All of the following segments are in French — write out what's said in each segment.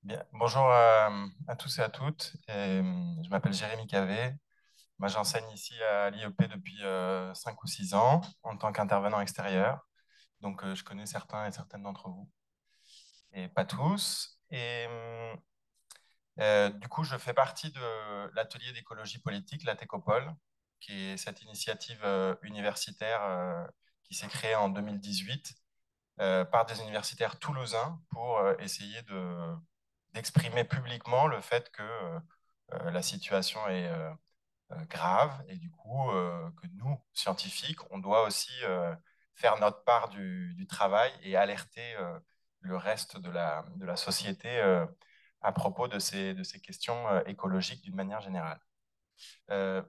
Bien. Bonjour à tous et à toutes. Je m'appelle Jérémy Cavé. Moi, j'enseigne ici à l'IEP depuis 5 ou 6 ans en tant qu'intervenant extérieur. Donc, je connais certains et certaines d'entre vous, et pas tous. Du coup, je fais partie de l'atelier d'écologie politique, la Técopole, qui est cette initiative universitaire qui s'est créée en 2018 par des universitaires toulousains pour essayer d'exprimer publiquement le fait que la situation est grave et du coup que nous, scientifiques, on doit aussi faire notre part du travail et alerter le reste de la société à propos de ces questions écologiques d'une manière générale. Euh,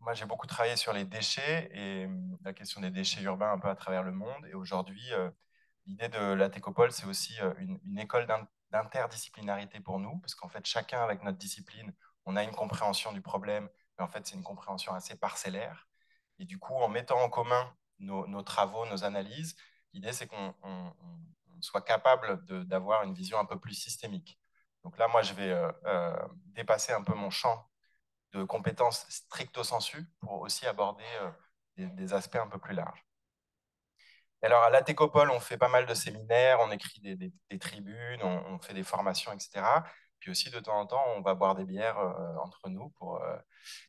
Moi, j'ai beaucoup travaillé sur les déchets et la question des déchets urbains un peu à travers le monde. Et aujourd'hui, l'idée de la Técopole, c'est aussi une école d'interdisciplinarité pour nous, parce qu'en fait, chacun avec notre discipline, on a une compréhension du problème, mais en fait, c'est une compréhension assez parcellaire. Et du coup, en mettant en commun nos travaux, nos analyses, l'idée, c'est qu'on soit capable d'avoir une vision un peu plus systémique. Donc là, moi, je vais dépasser un peu mon champ de compétences stricto sensu pour aussi aborder des aspects un peu plus larges. Et alors, à la Técopole, on fait pas mal de séminaires, on écrit des tribunes, on fait des formations, etc. Puis aussi, de temps en temps, on va boire des bières entre nous pour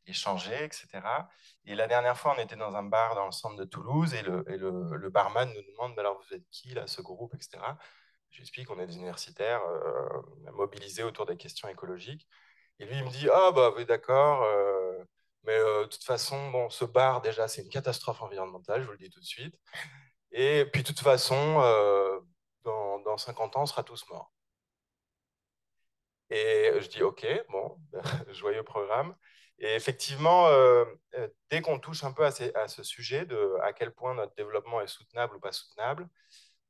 échanger, etc. Et la dernière fois, on était dans un bar dans le centre de Toulouse et le barman nous demande, bah, alors vous êtes qui, là, ce groupe, etc. J'explique qu'on est des universitaires mobilisés autour des questions écologiques. Et lui, il me dit, ah bah oui, d'accord, mais de toute façon, bon, ce bar, déjà, c'est une catastrophe environnementale, je vous le dis tout de suite. Et puis, de toute façon, dans 50 ans, on sera tous morts. Et je dis, OK, bon, joyeux programme. Et effectivement, dès qu'on touche un peu à ce sujet de à quel point notre développement est soutenable ou pas soutenable,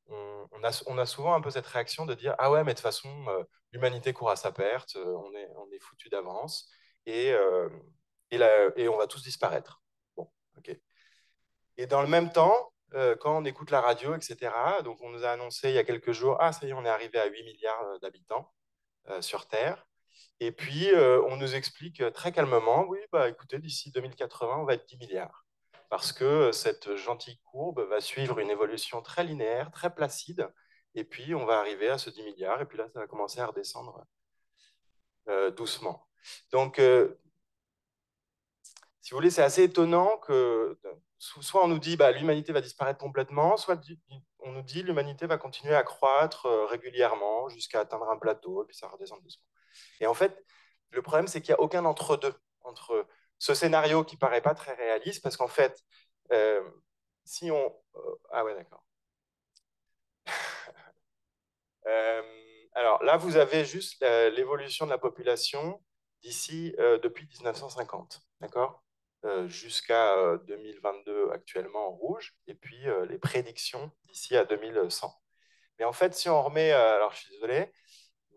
on a souvent un peu cette réaction de dire, ah ouais, mais de toute façon, l'humanité court à sa perte, on est foutu d'avance, et, euh, et on va tous disparaître. Bon, OK. Et dans le même temps, quand on écoute la radio, etc., donc on nous a annoncé il y a quelques jours, ah ça y est, on est arrivé à 8 milliards d'habitants sur Terre. Et puis, on nous explique très calmement, oui, bah, écoutez, d'ici 2080, on va être 10 milliards. Parce que cette gentille courbe va suivre une évolution très linéaire, très placide. Et puis, on va arriver à ce 10 milliards. Et puis là, ça va commencer à redescendre doucement. Donc, si vous voulez, c'est assez étonnant que soit on nous dit bah, l'humanité va disparaître complètement, soit on nous dit l'humanité va continuer à croître régulièrement jusqu'à atteindre un plateau, et puis ça redescend doucement. Et en fait, le problème, c'est qu'il n'y a aucun entre-deux, entre ce scénario qui paraît pas très réaliste, parce qu'en fait, euh, si on... ah ouais, d'accord. Euh, alors là, vous avez juste l'évolution de la population d'ici depuis 1950, d'accord, jusqu'à 2022 actuellement en rouge, et puis les prédictions d'ici à 2100. Mais en fait, si on remet, alors je suis désolé,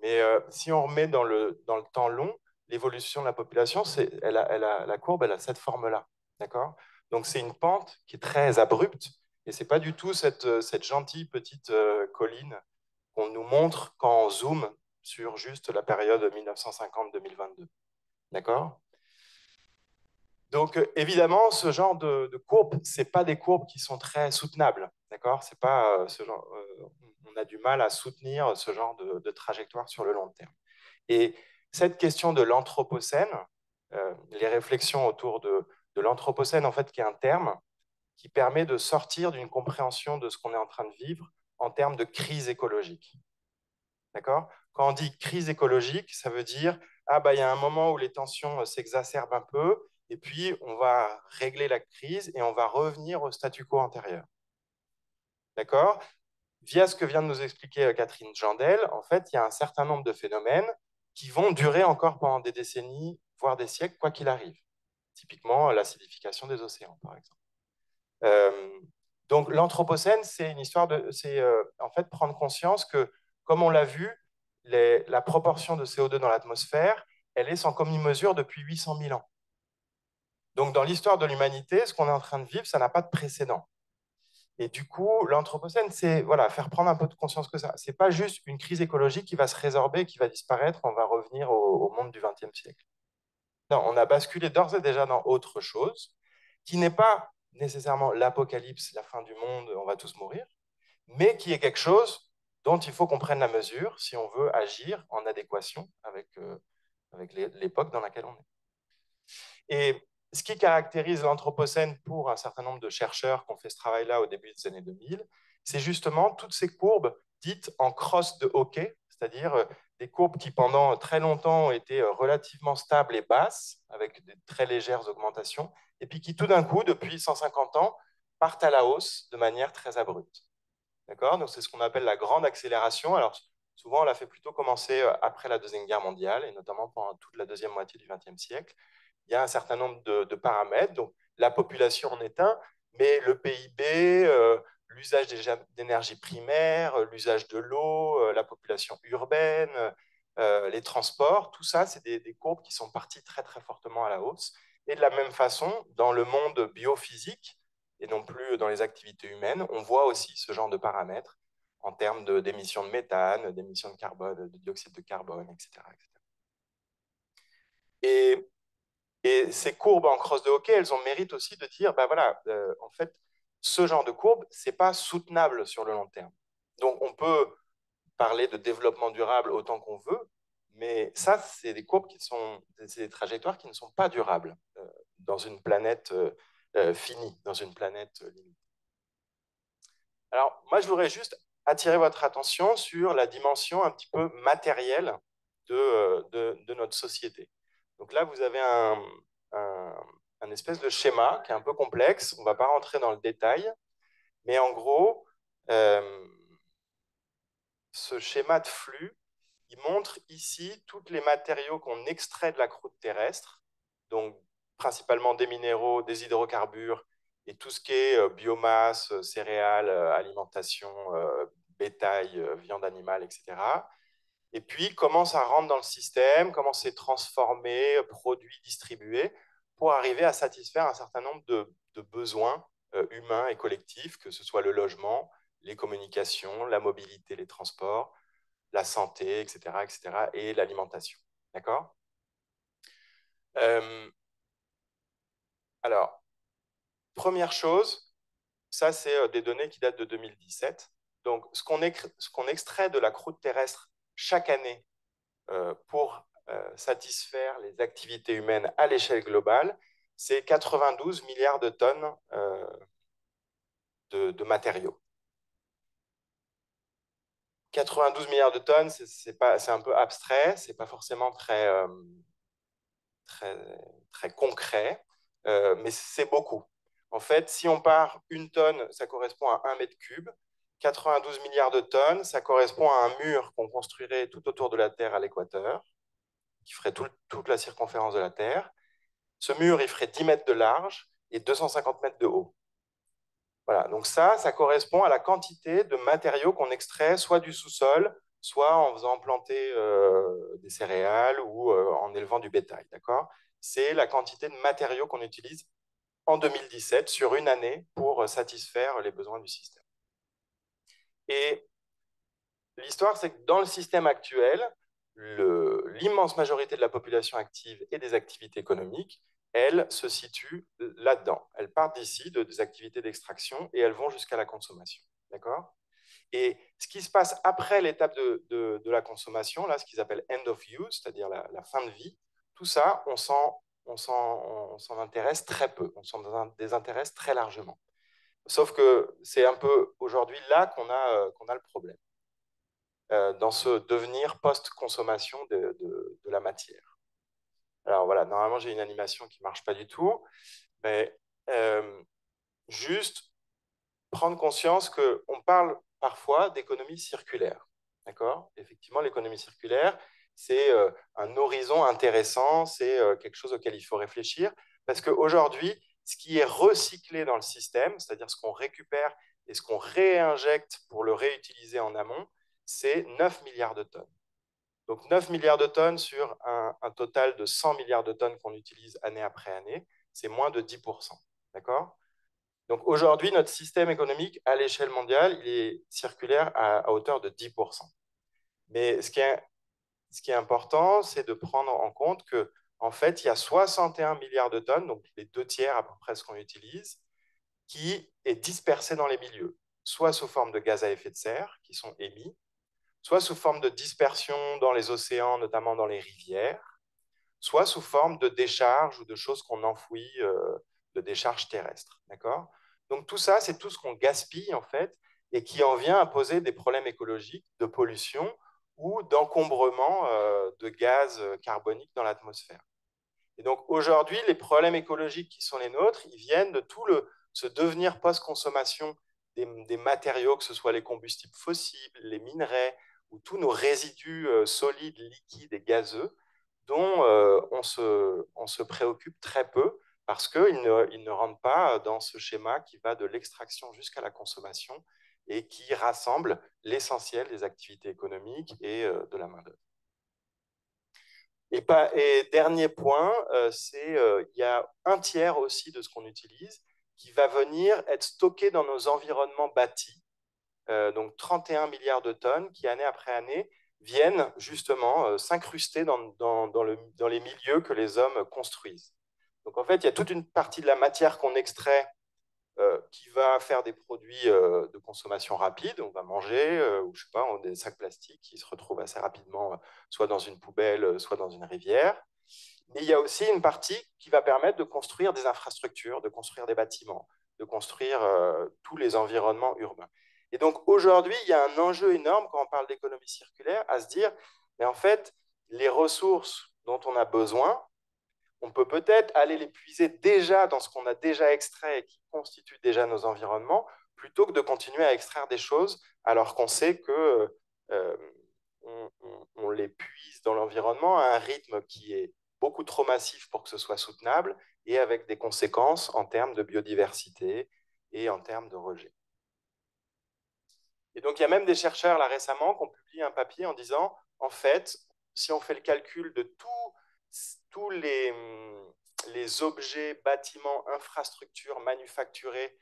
mais si on remet dans le temps long, l'évolution de la population, la courbe, elle a cette forme-là, d'accord. Donc c'est une pente qui est très abrupte, et c'est pas du tout cette gentille petite colline qu'on nous montre quand on zoome sur juste la période 1950-2022. D'accord. Donc, évidemment, ce genre de courbes, ce pas des courbes qui sont très soutenables. D'accord. C'est pas ce genre, on a du mal à soutenir ce genre de trajectoire sur le long terme. Et cette question de l'anthropocène, les réflexions autour de l'anthropocène, en fait, qui est un terme qui permet de sortir d'une compréhension de ce qu'on est en train de vivre en termes de crise écologique. D'accord. Quand on dit crise écologique, ça veut dire ah bah il y a un moment où les tensions s'exacerbent un peu, et puis on va régler la crise et on va revenir au statu quo antérieur. D'accord. Via ce que vient de nous expliquer Catherine Jandel, en fait, il y a un certain nombre de phénomènes qui vont durer encore pendant des décennies, voire des siècles, quoi qu'il arrive. Typiquement, l'acidification des océans, par exemple. Euh, donc, l'anthropocène, c'est une histoire de, c'est en fait prendre conscience que, comme on l'a vu, la proportion de CO2 dans l'atmosphère, elle est sans commune mesure depuis 800 000 ans. Donc, dans l'histoire de l'humanité, ce qu'on est en train de vivre, ça n'a pas de précédent. Et du coup, l'Anthropocène, c'est voilà, faire prendre un peu de conscience que ça. Ce n'est pas juste une crise écologique qui va se résorber, qui va disparaître, on va revenir au monde du XXe siècle. Non, on a basculé d'ores et déjà dans autre chose, qui n'est pas nécessairement l'apocalypse, la fin du monde, on va tous mourir, mais qui est quelque chose dont il faut qu'on prenne la mesure si on veut agir en adéquation avec l'époque dans laquelle on est. Et ce qui caractérise l'Anthropocène pour un certain nombre de chercheurs qui ont fait ce travail-là au début des années 2000, c'est justement toutes ces courbes dites en crosse de hockey, c'est-à-dire des courbes qui pendant très longtemps ont été relativement stables et basses, avec des très légères augmentations, et puis qui tout d'un coup, depuis 150 ans, partent à la hausse de manière très abrupte. D'accord? Donc c'est ce qu'on appelle la grande accélération. Alors souvent, on l'a fait plutôt commencer après la Deuxième Guerre mondiale, et notamment pendant toute la deuxième moitié du XXe siècle. Il y a un certain nombre de paramètres. Donc, la population en est un, mais le PIB, l'usage d'énergie primaire, l'usage de l'eau, la population urbaine, les transports, tout ça, c'est des courbes qui sont parties très, très fortement à la hausse. Et de la même façon, dans le monde biophysique, et non plus dans les activités humaines, on voit aussi ce genre de paramètres en termes d'émissions de méthane, d'émissions de carbone, de dioxyde de carbone, etc. Et et ces courbes en crosse de hockey, elles ont le mérite aussi de dire, ben voilà, en fait, ce genre de courbe, c'est pas soutenable sur le long terme. Donc, on peut parler de développement durable autant qu'on veut, mais ça, c'est des courbes c'est des trajectoires qui ne sont pas durables dans une planète finie, dans une planète limitée. Alors, moi, je voudrais juste attirer votre attention sur la dimension un petit peu matérielle de notre société. Donc là, vous avez un, un espèce de schéma qui est un peu complexe. On ne va pas rentrer dans le détail, mais en gros, euh, ce schéma de flux, il montre ici tous les matériaux qu'on extrait de la croûte terrestre, donc principalement des minéraux, des hydrocarbures et tout ce qui est biomasse, céréales, alimentation, bétail, viande animale, etc. Et puis comment ça rentre dans le système, comment c'est transformé, produit, distribué, pour arriver à satisfaire un certain nombre de besoins humains et collectifs, que ce soit le logement, les communications, la mobilité, les transports, la santé, etc., etc., et l'alimentation. D'accord? euh, Alors, première chose, ça, c'est des données qui datent de 2017. Donc, ce qu'on extrait de la croûte terrestre chaque année pour satisfaire les activités humaines à l'échelle globale, c'est 92 milliards de tonnes de matériaux. 92 milliards de tonnes, c'est un peu abstrait, c'est pas forcément très, très concret, mais c'est beaucoup. En fait, si on part une tonne, ça correspond à 1 mètre cube. 92 milliards de tonnes, ça correspond à un mur qu'on construirait tout autour de la Terre à l'équateur, qui ferait toute la circonférence de la Terre. Ce mur, il ferait 10 mètres de large et 250 mètres de haut. Voilà, donc ça correspond à la quantité de matériaux qu'on extrait soit du sous-sol, soit en faisant planter des céréales ou en élevant du bétail. D'accord? C'est la quantité de matériaux qu'on utilise en 2017 sur une année pour satisfaire les besoins du système. Et l'histoire, c'est que dans le système actuel, l'immense majorité de la population active et des activités économiques, elles se situent là-dedans. Elles partent d'ici, des activités d'extraction, et elles vont jusqu'à la consommation. D'accord? Et ce qui se passe après l'étape de la consommation, là, ce qu'ils appellent end of use, c'est-à-dire la fin de vie, tout ça, on s'en intéresse très peu, on s'en désintéresse très largement. Sauf que c'est un peu aujourd'hui là qu'on a le problème, dans ce devenir post-consommation de la matière. Alors voilà, normalement j'ai une animation qui ne marche pas du tout, mais juste prendre conscience qu'on parle parfois d'économie circulaire. D'accord? Effectivement, l'économie circulaire, c'est un horizon intéressant, c'est quelque chose auquel il faut réfléchir, parce qu'aujourd'hui, ce qui est recyclé dans le système, c'est-à-dire ce qu'on récupère et ce qu'on réinjecte pour le réutiliser en amont, c'est 9 milliards de tonnes. Donc 9 milliards de tonnes sur un total de 100 milliards de tonnes qu'on utilise année après année, c'est moins de 10%. D'accord? Donc aujourd'hui, notre système économique à l'échelle mondiale, il est circulaire à hauteur de 10%. Mais ce qui est important, c'est de prendre en compte que, en fait, il y a 61 milliards de tonnes, donc les 2 tiers à peu près ce qu'on utilise, qui est dispersé dans les milieux, soit sous forme de gaz à effet de serre qui sont émis, soit sous forme de dispersion dans les océans, notamment dans les rivières, soit sous forme de décharges ou de choses qu'on enfouit, de décharges terrestres. D'accord? Donc tout ça, c'est tout ce qu'on gaspille en fait, et qui en vient à poser des problèmes écologiques de pollution ou d'encombrement de gaz carboniques dans l'atmosphère. Et donc aujourd'hui, les problèmes écologiques qui sont les nôtres, ils viennent de ce devenir post-consommation des matériaux, que ce soit les combustibles fossiles, les minerais, ou tous nos résidus solides, liquides et gazeux, dont on se préoccupe très peu parce qu'ils ne rentrent pas dans ce schéma qui va de l'extraction jusqu'à la consommation et qui rassemble l'essentiel des activités économiques et de la main-d'œuvre. Et dernier point, il y a 1 tiers aussi de ce qu'on utilise qui va venir être stocké dans nos environnements bâtis, donc 31 milliards de tonnes qui, année après année, viennent justement s'incruster dans les milieux que les hommes construisent. Donc en fait, il y a toute une partie de la matière qu'on extrait qui va faire des produits de consommation rapide. On va manger, ou je sais pas, des sacs plastiques qui se retrouvent assez rapidement, soit dans une poubelle, soit dans une rivière. Mais il y a aussi une partie qui va permettre de construire des infrastructures, de construire des bâtiments, de construire tous les environnements urbains. Et donc aujourd'hui, il y a un enjeu énorme quand on parle d'économie circulaire à se dire, mais en fait, les ressources dont on a besoin, on peut peut-être aller les puiser déjà dans ce qu'on a déjà extrait et qui constitue déjà nos environnements, plutôt que de continuer à extraire des choses alors qu'on sait que on les puise dans l'environnement à un rythme qui est beaucoup trop massif pour que ce soit soutenable et avec des conséquences en termes de biodiversité et en termes de rejet. Et donc, il y a même des chercheurs là récemment qui ont publié un papier en disant, en fait, si on fait le calcul de tous les objets, bâtiments, infrastructures manufacturés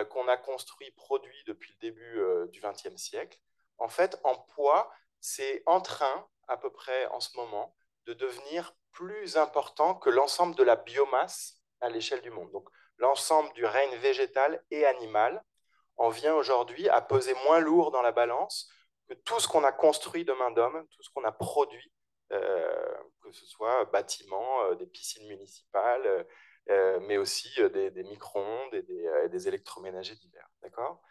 qu'on a construits, produits depuis le début du XXe siècle, en fait, en poids, c'est en train, à peu près en ce moment, de devenir plus important que l'ensemble de la biomasse à l'échelle du monde. Donc, l'ensemble du règne végétal et animal en vient aujourd'hui à peser moins lourd dans la balance que tout ce qu'on a construit de main d'homme, tout ce qu'on a produit, que ce soit bâtiments, des piscines municipales, mais aussi des micro-ondes et des électroménagers divers. D'accord?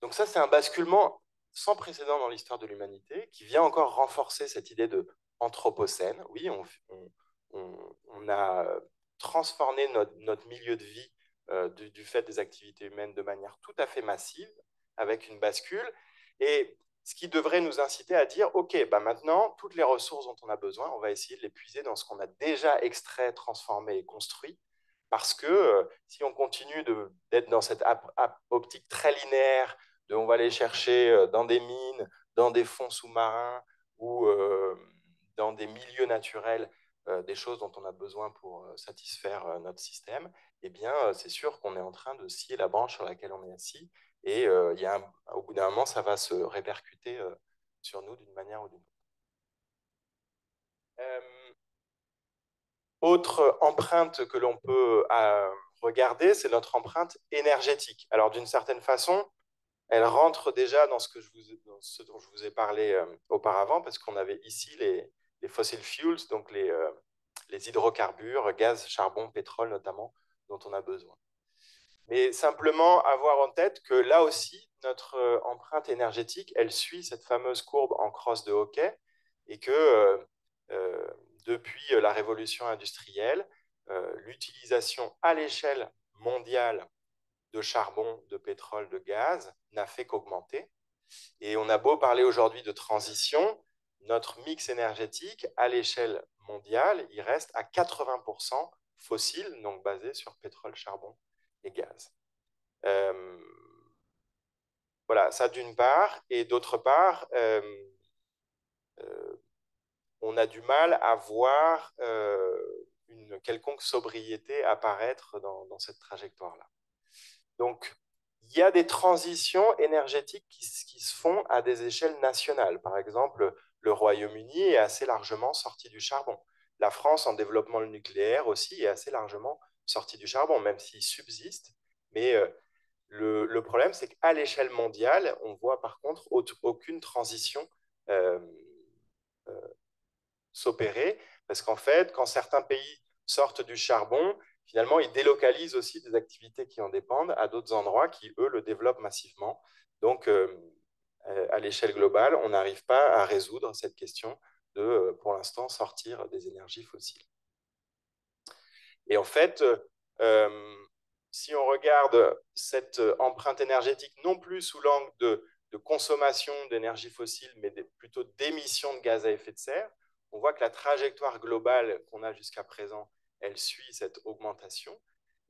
Donc ça, c'est un basculement sans précédent dans l'histoire de l'humanité qui vient encore renforcer cette idée de anthropocène. Oui, on a transformé notre milieu de vie du fait des activités humaines de manière tout à fait massive, avec une bascule. Et ce qui devrait nous inciter à dire, OK, bah maintenant, toutes les ressources dont on a besoin, on va essayer de les puiser dans ce qu'on a déjà extrait, transformé et construit. Parce que si on continue d'être dans cette optique très linéaire, on va aller chercher dans des mines, dans des fonds sous-marins ou dans des milieux naturels des choses dont on a besoin pour satisfaire notre système, eh bien, c'est sûr qu'on est en train de scier la branche sur laquelle on est assis. Et au bout d'un moment, ça va se répercuter sur nous d'une manière ou d'une autre. Autre empreinte que l'on peut regarder, c'est notre empreinte énergétique. Alors, d'une certaine façon, elle rentre déjà dans dans ce dont je vous ai parlé auparavant, parce qu'on avait ici les fossil fuels, donc les hydrocarbures, gaz, charbon, pétrole notamment, dont on a besoin. Mais simplement avoir en tête que là aussi, notre empreinte énergétique, elle suit cette fameuse courbe en crosse de hockey, et que depuis la révolution industrielle, l'utilisation à l'échelle mondiale de charbon, de pétrole, de gaz n'a fait qu'augmenter. Et on a beau parler aujourd'hui de transition, notre mix énergétique à l'échelle mondiale, il reste à 80% fossile, donc basé sur pétrole, charbon et gaz. Euh, voilà, ça d'une part. Et d'autre part, on a du mal à voir une quelconque sobriété apparaître dans cette trajectoire-là. Donc, il y a des transitions énergétiques qui se font à des échelles nationales. Par exemple, le Royaume-Uni est assez largement sorti du charbon. La France, en développement nucléaire aussi, est assez largement sortie du charbon, même s'il subsiste. Mais le problème, c'est qu'à l'échelle mondiale, on voit par contre aucune transition euh, euh, s'opérer, parce qu'en fait, quand certains pays sortent du charbon, finalement, ils délocalisent aussi des activités qui en dépendent à d'autres endroits qui, eux, le développent massivement. Donc, à l'échelle globale, on n'arrive pas à résoudre cette question de, pour l'instant, sortir des énergies fossiles. Et en fait, si on regarde cette empreinte énergétique non plus sous l'angle de consommation d'énergie fossile, mais plutôt d'émissions de gaz à effet de serre, on voit que la trajectoire globale qu'on a jusqu'à présent, elle suit cette augmentation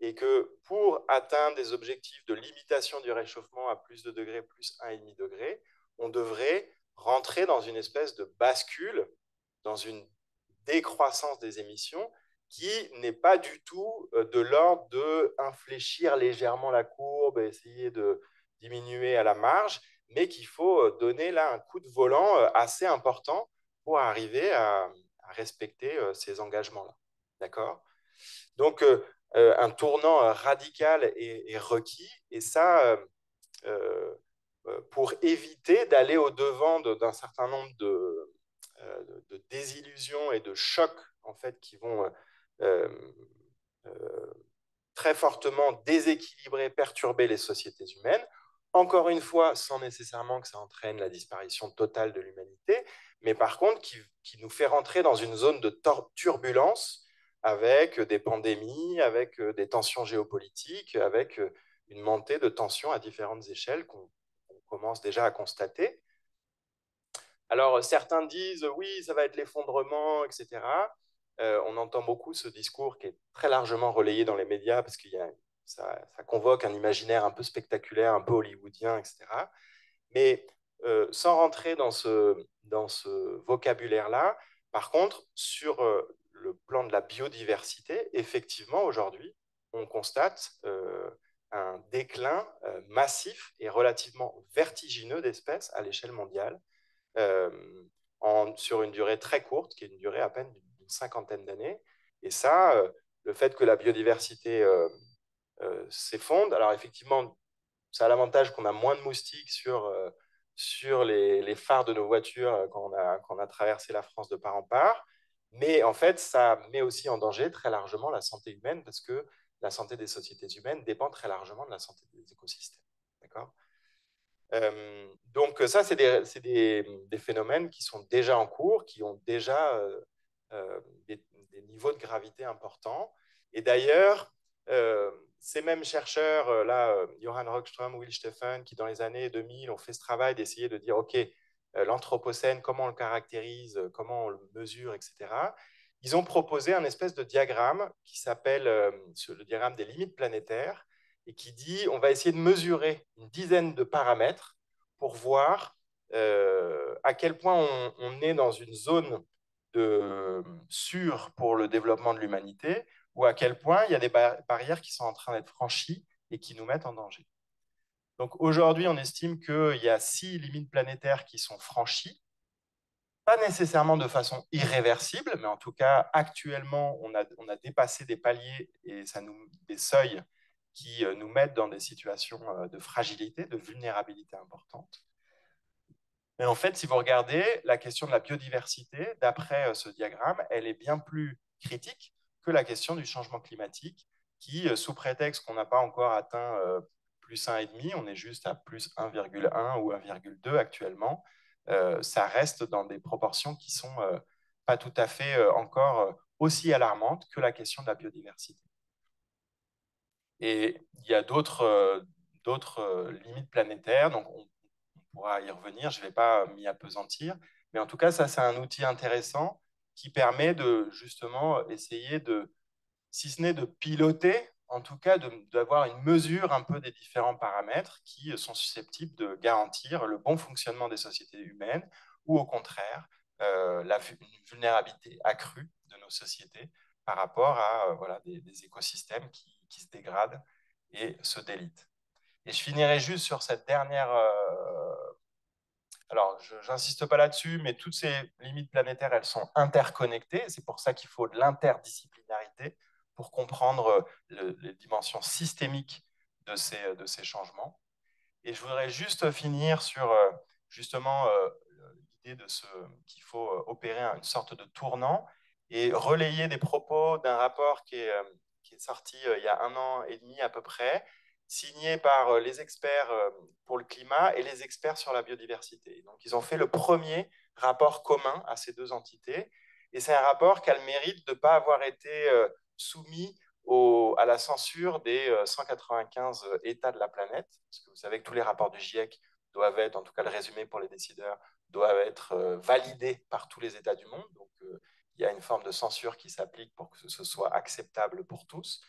et que pour atteindre des objectifs de limitation du réchauffement à plus de degrés, plus 1,5 degré, on devrait rentrer dans une espèce de bascule, dans une décroissance des émissions qui n'est pas du tout de l'ordre d'infléchir légèrement la courbe et essayer de diminuer à la marge, mais qu'il faut donner là un coup de volant assez important pour arriver à respecter ces engagements-là. D'accord? Donc, un tournant radical est requis, et ça, pour éviter d'aller au-devant d'un certain nombre de désillusions et de chocs en fait, qui vont euh, euh, très fortement déséquilibrer, perturber les sociétés humaines. Encore une fois, sans nécessairement que ça entraîne la disparition totale de l'humanité, mais par contre qui nous fait rentrer dans une zone de turbulence avec des pandémies, avec des tensions géopolitiques, avec une montée de tensions à différentes échelles qu'on commence déjà à constater. Alors, certains disent oui, ça va être l'effondrement, etc. On entend beaucoup ce discours qui est très largement relayé dans les médias parce que ça convoque un imaginaire un peu spectaculaire, un peu hollywoodien, etc. Mais sans rentrer dans ce vocabulaire-là, par contre, sur le plan de la biodiversité, effectivement, aujourd'hui, on constate un déclin massif et relativement vertigineux d'espèces à l'échelle mondiale euh, sur une durée très courte, qui est une durée à peine d'une cinquantaine d'années. Et ça, le fait que la biodiversité s'effondre, alors effectivement, ça a l'avantage qu'on a moins de moustiques sur les phares de nos voitures quand on a traversé la France de part en part. Mais en fait, ça met aussi en danger très largement la santé humaine parce que la santé des sociétés humaines dépend très largement de la santé des écosystèmes. D'accord? Donc ça, c'est des phénomènes qui sont déjà en cours, qui ont déjà des niveaux de gravité importants. Et d'ailleurs, ces mêmes chercheurs, là, Johann Rockström, Will Steffen, qui dans les années 2000 ont fait ce travail d'essayer de dire, OK, l'Anthropocène, comment on le caractérise, comment on le mesure, etc. Ils ont proposé un espèce de diagramme qui s'appelle le diagramme des limites planétaires, et qui dit on va essayer de mesurer une dizaine de paramètres pour voir à quel point on est dans une zone sûre pour le développement de l'humanité ou à quel point il y a des barrières qui sont en train d'être franchies et qui nous mettent en danger. Donc aujourd'hui, on estime qu'il y a 6 limites planétaires qui sont franchies, pas nécessairement de façon irréversible, mais en tout cas, actuellement, on a dépassé des paliers et des seuils qui nous mettent dans des situations de fragilité, de vulnérabilité importante. Mais en fait, si vous regardez la question de la biodiversité, d'après ce diagramme, elle est bien plus critique que la question du changement climatique, qui, sous prétexte qu'on n'a pas encore atteint plus 1,5, on est juste à plus 1,1 ou 1,2 actuellement, ça reste dans des proportions qui sont pas tout à fait encore aussi alarmantes que la question de la biodiversité. Et il y a d'autres limites planétaires, donc on pourra y revenir, je ne vais pas m'y appesantir, mais en tout cas, ça, c'est un outil intéressant qui permet de justement essayer de, si ce n'est de piloter, en tout cas d'avoir une mesure un peu des différents paramètres qui sont susceptibles de garantir le bon fonctionnement des sociétés humaines ou au contraire une vulnérabilité accrue de nos sociétés par rapport à voilà, des écosystèmes qui se dégradent et se délitent. Et je finirai juste sur cette dernière. Alors, je n'insiste pas là-dessus, mais toutes ces limites planétaires, elles sont interconnectées. C'est pour ça qu'il faut de l'interdisciplinarité pour comprendre les dimensions systémiques de ces changements. Et je voudrais juste finir sur justement l'idée qu'il faut opérer une sorte de tournant et relayer des propos d'un rapport qui est sorti il y a 1 an et demi à peu près, signé par les experts pour le climat et les experts sur la biodiversité. Donc, ils ont fait le premier rapport commun à ces deux entités. Et c'est un rapport qui a le mérite de ne pas avoir été soumis à la censure des 195 États de la planète, parce que vous savez que tous les rapports du GIEC doivent être, en tout cas le résumé pour les décideurs, doivent être validés par tous les États du monde. Donc, il y a une forme de censure qui s'applique pour que ce soit acceptable pour tous.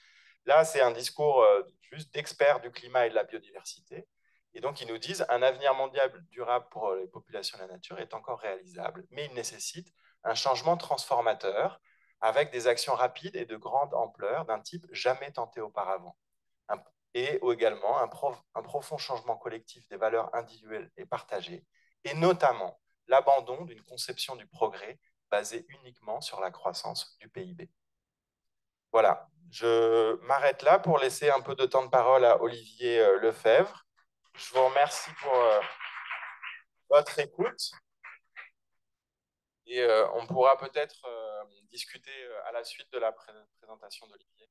Là, c'est un discours juste d'experts du climat et de la biodiversité. Et donc, ils nous disent un avenir mondial durable pour les populations et la nature est encore réalisable, mais il nécessite un changement transformateur avec des actions rapides et de grande ampleur d'un type jamais tenté auparavant. Et également un profond changement collectif des valeurs individuelles et partagées, et notamment l'abandon d'une conception du progrès basée uniquement sur la croissance du PIB. Voilà, je m'arrête là pour laisser un peu de temps de parole à Olivier Lefebvre. Je vous remercie pour votre écoute. Et on pourra peut-être discuter à la suite de la présentation d'Olivier.